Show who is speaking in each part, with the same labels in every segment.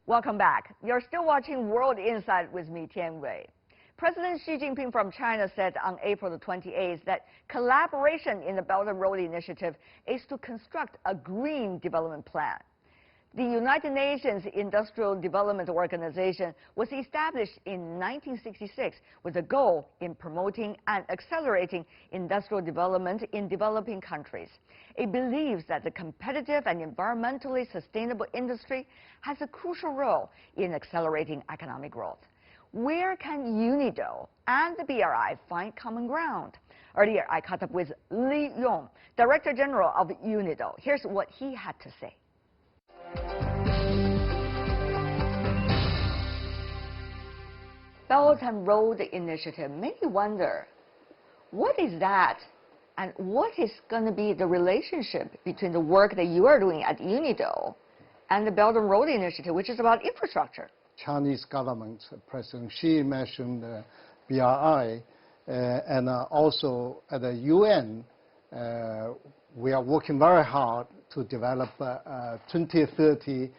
Speaker 1: Welcome back. You're still watching World Insight with me, Tian Wei. President Xi Jinping from China said on April the 28th that collaboration in the Belt and Road Initiative is to construct a green development plan. The United Nations Industrial Development Organization was established in 1966 with a goal in promoting and accelerating industrial development in developing countries. It believes that the competitive and environmentally sustainable industry has a crucial role in accelerating economic growth. Where can UNIDO and the BRI find common ground? Earlier, I caught up with Li Yong, Director General of UNIDO. Here's what he had to say. Belt and Road Initiative. Many wonder, what is that? And what is going to be the relationship between the work that you are doing at UNIDO and the Belt and Road Initiative, which is about infrastructure?
Speaker 2: Chinese government, President Xi mentioned BRI, and also at the UN, we are working very hard to develop 2030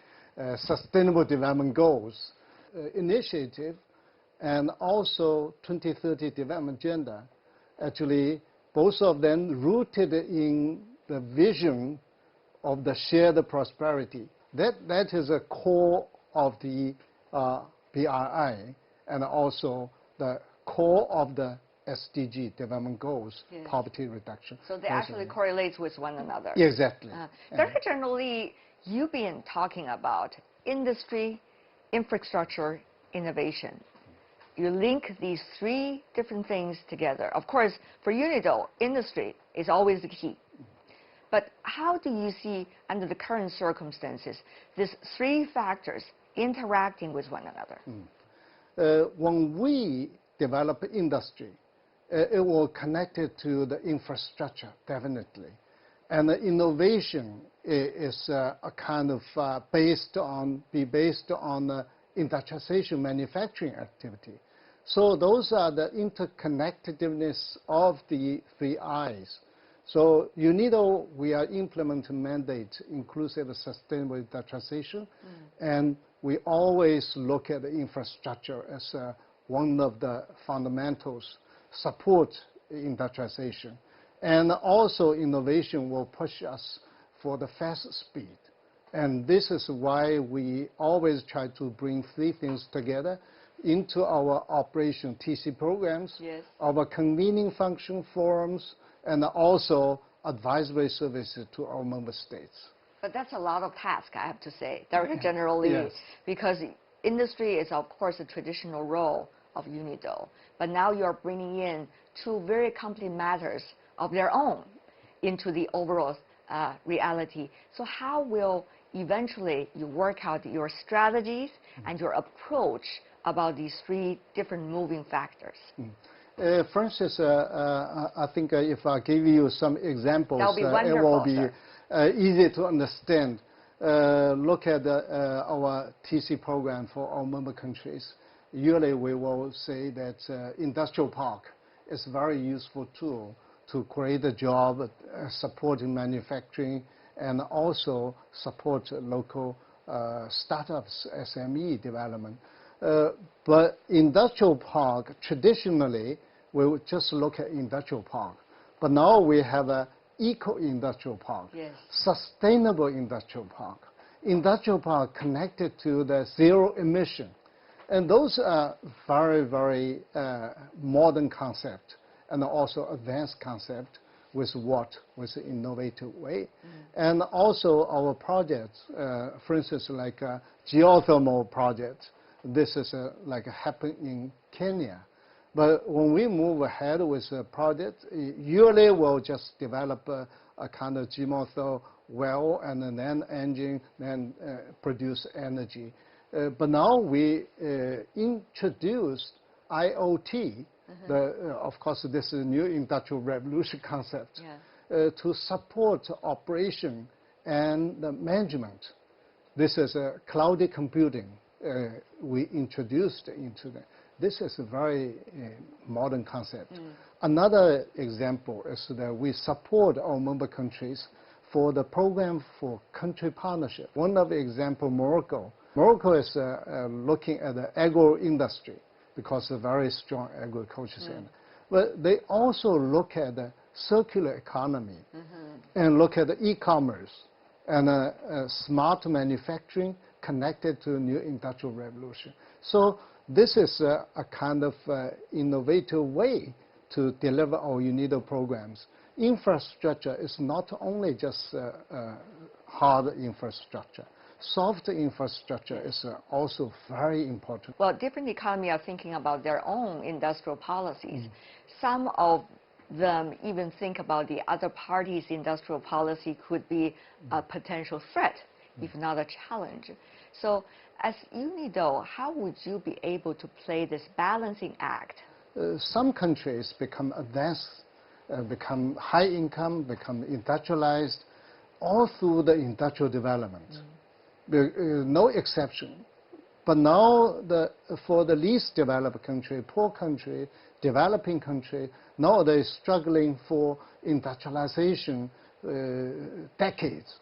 Speaker 2: Sustainable Development Goals initiative, and also 2030 Development Agenda. Actually, both of them rooted in the vision of the shared prosperity. That is a core of the BRI, and also the core of the SDG development goals, yes. Poverty reduction.
Speaker 1: So they actually correlate with one another.
Speaker 2: Exactly.
Speaker 1: Director General Li, you've been talking about industry, infrastructure, innovation. You link these three different things together. Of course, for UNIDO, industry is always the key. But how do you see, under the current circumstances, these three factors interacting with one another?
Speaker 2: When we develop industry, it will connect it to the infrastructure, definitely. And the innovation is a kind of based on industrialization manufacturing activity. So those are the interconnectedness of the three I's. So UNIDO, we are implementing mandate inclusive sustainable industrialization, and we always look at the infrastructure as one of the fundamentals, support industrialization. And also innovation will push us for the fast speed. And this is why we always try to bring three things together into our operation TC programs, yes. Our convening function forums, and also advisory services to our member states.
Speaker 1: But that's a lot of task, I have to say, Director General Li, yes. Because industry is, of course, a traditional role of UNIDO. But now you're bringing in two very complex matters of their own into the overall reality. So how will eventually you work out your strategies and your approach about these three different moving factors?
Speaker 2: For instance, I think if I give you some examples,
Speaker 1: it
Speaker 2: will be easy to understand. Look at our TC program for our member countries. Usually we will say that industrial park is a very useful tool to create a job, supporting manufacturing, and also support local startups, SME development. But industrial park, traditionally, we would just look at industrial park. But now we have an eco-industrial park, yes. Sustainable industrial park connected to the zero emission. And those are very, very modern concept and also advanced concept with an innovative way. And also our projects, for instance, like a geothermal project. This is like happened in Kenya. But when we move ahead with a project, usually we'll just develop a kind of geothermal well and then engine, then produce energy. But now we introduced IoT. Of course, this is a new industrial revolution concept, yeah. To support operation and the management. This is a cloud computing we introduced into that. This is a very modern concept. Another example is that we support our member countries for the program for country partnership. One of the example, Morocco. Morocco is looking at the agro-industry because it's a very strong agriculture center. But they also look at the circular economy and look at the e-commerce and smart manufacturing connected to a new industrial revolution. So this is a kind of innovative way to deliver our UNIDO programs. Infrastructure is not only just hard infrastructure. Soft infrastructure is also very important.
Speaker 1: Well, different economies are thinking about their own industrial policies. Some of them even think about the other parties' industrial policy could be a potential threat, if not a challenge. So as UNIDO, how would you be able to play this balancing act?
Speaker 2: Some countries become advanced, become high income, become industrialized, all through the industrial development. No exception. But now, for the least developed country, poor country, developing country, now they're struggling for industrialization decades,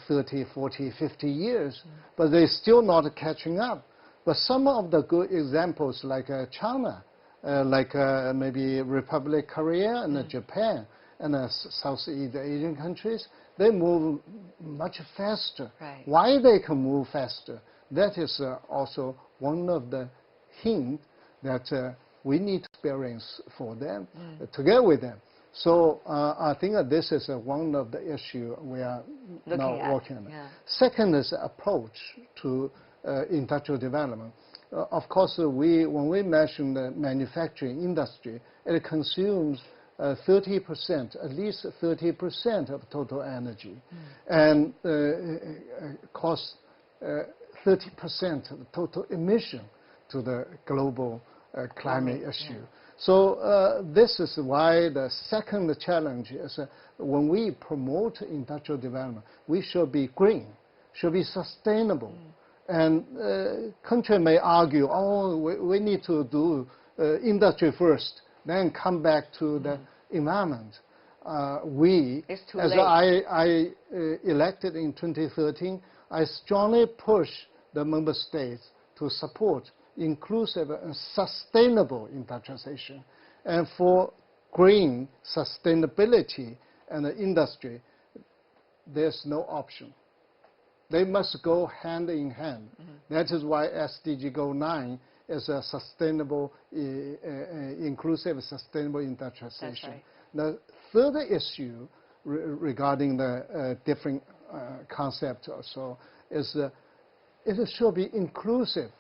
Speaker 2: 30, 40, 50 years, but they're still not catching up. But some of the good examples like China, like maybe Republic Korea and Japan and Southeast Asian countries, they move much faster.
Speaker 1: Right.
Speaker 2: Why they can move faster? That is also one of the hints that we need experience for them, together with them. So I think that this is one of the issues we are now working on.
Speaker 1: Yeah.
Speaker 2: Second is approach to industrial development. Of course, when we mention the manufacturing industry, it consumes 30%, at least 30% of total energy, and costs 30% of the total emission to the global climate issue. So this is why the second challenge is when we promote industrial development, we should be green, should be sustainable. And country may argue, oh, we need to do industry first, then come back to the environment.
Speaker 1: It's too
Speaker 2: as
Speaker 1: late.
Speaker 2: I elected in 2013, I strongly push the member states to support inclusive and sustainable industrialization. And for green sustainability and the industry, there's no option. They must go hand in hand. That is why SDG Goal 9 is a sustainable, inclusive, sustainable industrialization.
Speaker 1: Right.
Speaker 2: The third issue regarding the different concepts also is it should be inclusive.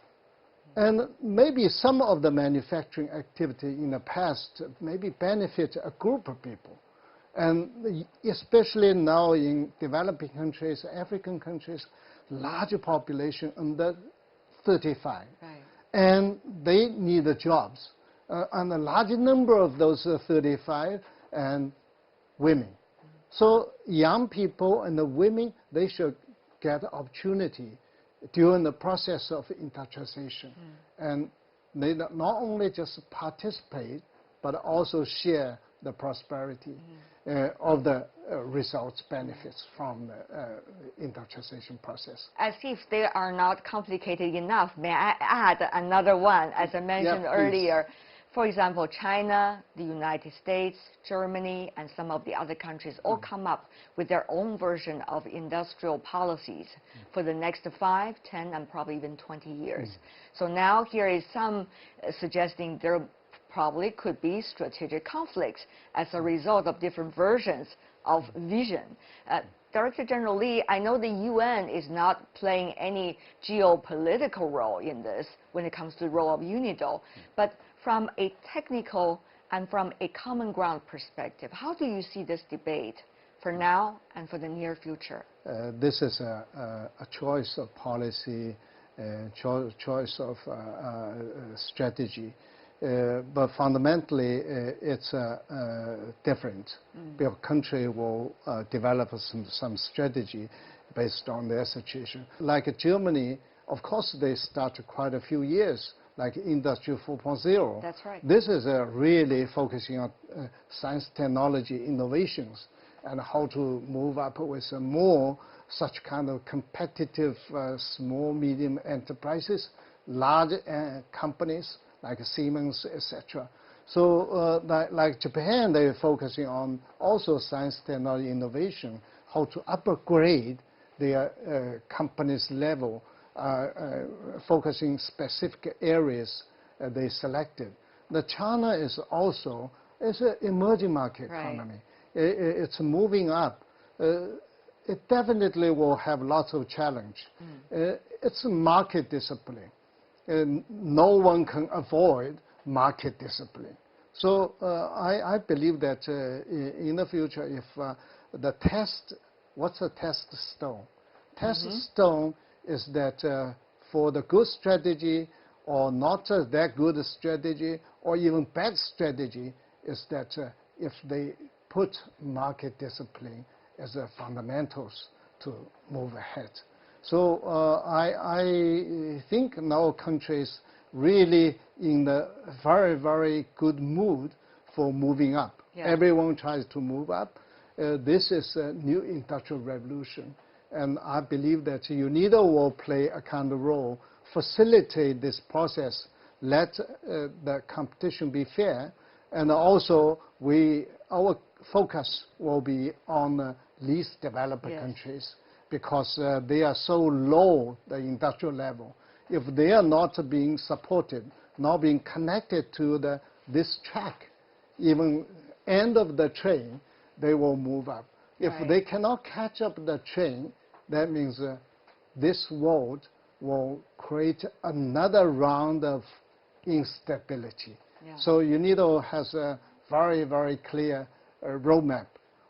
Speaker 2: And maybe some of the manufacturing activity in the past maybe benefit a group of people. And especially now in developing countries, African countries, larger population under 35.
Speaker 1: Right.
Speaker 2: And they need the jobs. And a large number of those 35 and women. So young people and the women, they should get opportunity during the process of industrialization. And they not only just participate, but also share the prosperity of the results, benefits from the industrialization process.
Speaker 1: As if they are not complicated enough, may I add another one, as I mentioned earlier. For example, China, the United States, Germany, and some of the other countries all come up with their own version of industrial policies for the next 5, 10, and probably even 20 years. So now here is some suggesting there probably could be strategic conflicts as a result of different versions of vision. Director General Li, I know the UN is not playing any geopolitical role in this when it comes to the role of UNIDO, but from a technical and from a common ground perspective, how do you see this debate for now and for the near future?
Speaker 2: This is a choice of policy, choice of strategy. But fundamentally, it's different. Your country will develop some strategy based on their situation. Like Germany, of course, they started quite a few years like Industry 4.0.
Speaker 1: That's right.
Speaker 2: This is really focusing on science, technology, innovations, and how to move up with more such kind of competitive small, medium enterprises, large companies like Siemens, etc. So like Japan, they're focusing on also science, technology, innovation, how to upgrade their companies level, focusing specific areas they selected. The China is also an emerging market economy. It's moving up. It definitely will have lots of challenge. It's market discipline. No one can avoid market discipline. So I believe that in the future, if the test, what's a test stone? Test stone is that for the good strategy or not that good strategy or even bad strategy is that if they put market discipline as a fundamentals to move ahead. So I think now countries really in the very, very good mood for moving up. Yeah. Everyone tries to move up. This is a new industrial revolution. And I believe that UNIDO will play a kind of role, facilitate this process, let the competition be fair, and also our focus will be on least developed countries because they are so low, the industrial level. If they are not being supported, not being connected to this track, even end of the train, they will move up. If they cannot catch up the train, that means this world will create another round of instability. Yeah. So UNIDO has a very, very clear roadmap.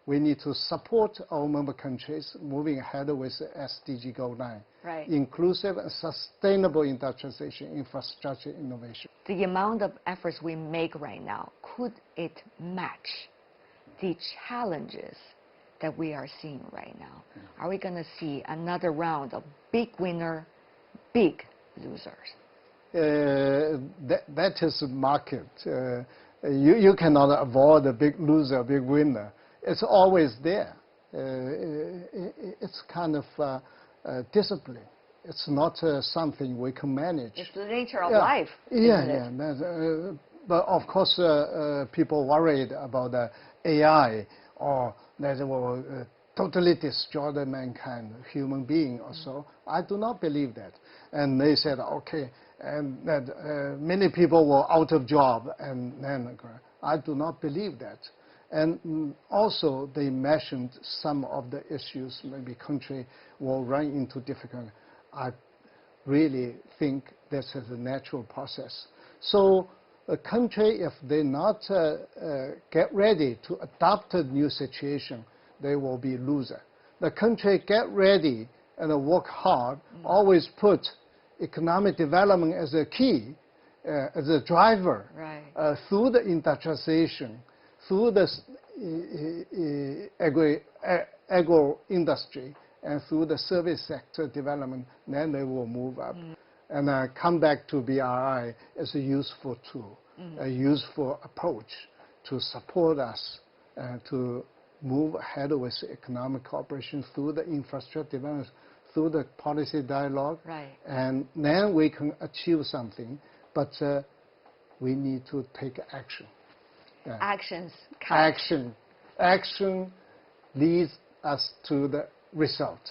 Speaker 2: We need to support our member countries moving ahead with SDG Goal 9. Right. Inclusive and sustainable industrialization, infrastructure, innovation.
Speaker 1: The amount of efforts we make right now, could it match the challenges that we are seeing right now? Are we going to see another round of big winner, big losers?
Speaker 2: That is market. You cannot avoid a big loser, big winner. It's always there. It's kind of discipline. It's not something we can manage.
Speaker 1: It's the nature of life.
Speaker 2: Yeah. But of course, people worried about the AI or that it will totally destroy the mankind, human being or so. I do not believe that. And they said, okay, and that many people were out of job, and then I do not believe that. And also, they mentioned some of the issues, maybe country will run into difficulty. I really think this is a natural process. So a country, if they not get ready to adopt a new situation, they will be loser. The country get ready and work hard, always put economic development as a key, as a driver, through the industrialization, through the agro-industry, and through the service sector development, then they will move up. And come back to BRI as a useful tool, a useful approach to support us to move ahead with economic cooperation through the infrastructure development, through the policy dialogue, and then we can achieve something. But we need to take action.
Speaker 1: Actions count.
Speaker 2: Action leads us to the result.